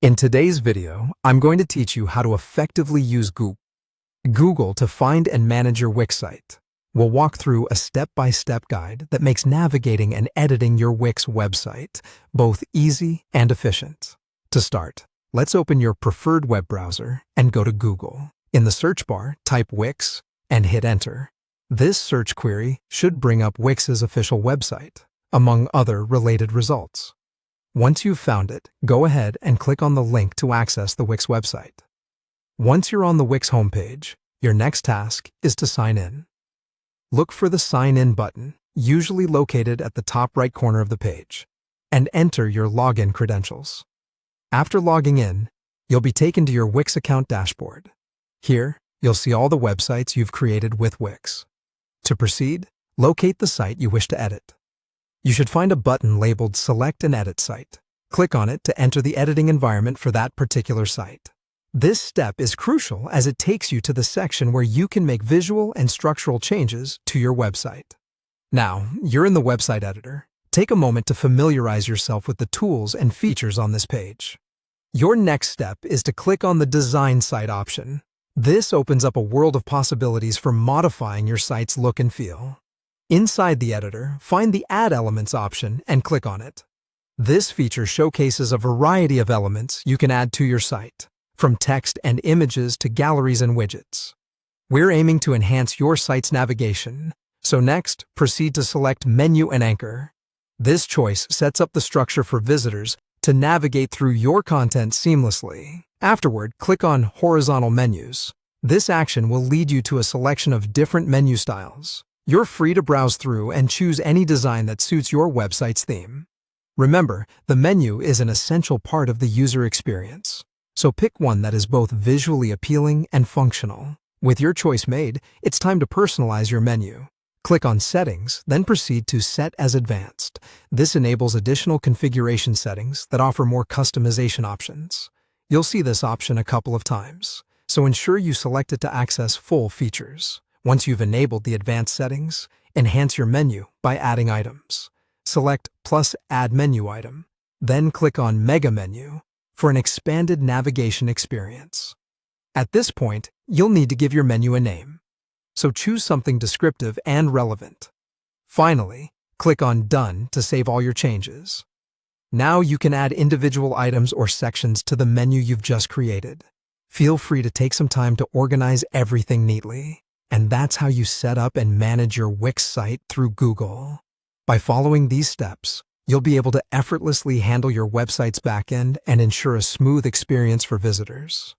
In today's video, I'm going to teach you how to effectively use Google to find and manage your Wix site. We'll walk through a step-by-step guide that makes navigating and editing your Wix website both easy and efficient. To start, let's open your preferred web browser and go to Google. In the search bar, type Wix and hit enter. This search query should bring up Wix's official website, among other related results. Once you've found it, go ahead and click on the link to access the Wix website. Once you're on the Wix homepage, your next task is to sign in. Look for the Sign In button, usually located at the top right corner of the page, and enter your login credentials. After logging in, you'll be taken to your Wix account dashboard. Here, you'll see all the websites you've created with Wix. To proceed, locate the site you wish to edit. You should find a button labeled Select and Edit Site. Click on it to enter the editing environment for that particular site. This step is crucial as it takes you to the section where you can make visual and structural changes to your website. Now, you're in the website editor. Take a moment to familiarize yourself with the tools and features on this page. Your next step is to click on the Design Site option. This opens up a world of possibilities for modifying your site's look and feel. Inside the editor, find the Add Elements option and click on it. This feature showcases a variety of elements you can add to your site, from text and images to galleries and widgets. We're aiming to enhance your site's navigation, so next, proceed to select Menu and Anchor. This choice sets up the structure for visitors to navigate through your content seamlessly. Afterward, click on Horizontal Menus. This action will lead you to a selection of different menu styles. You're free to browse through and choose any design that suits your website's theme. Remember, the menu is an essential part of the user experience, so pick one that is both visually appealing and functional. With your choice made, it's time to personalize your menu. Click on Settings, then proceed to Set as Advanced. This enables additional configuration settings that offer more customization options. You'll see this option a couple of times, so ensure you select it to access full features. Once you've enabled the advanced settings, enhance your menu by adding items. Select plus Add Menu Item, then click on Mega Menu for an expanded navigation experience. At this point, you'll need to give your menu a name, so choose something descriptive and relevant. Finally, click on Done to save all your changes. Now you can add individual items or sections to the menu you've just created. Feel free to take some time to organize everything neatly. And that's how you set up and manage your Wix site through Google. By following these steps, you'll be able to effortlessly handle your website's backend and ensure a smooth experience for visitors.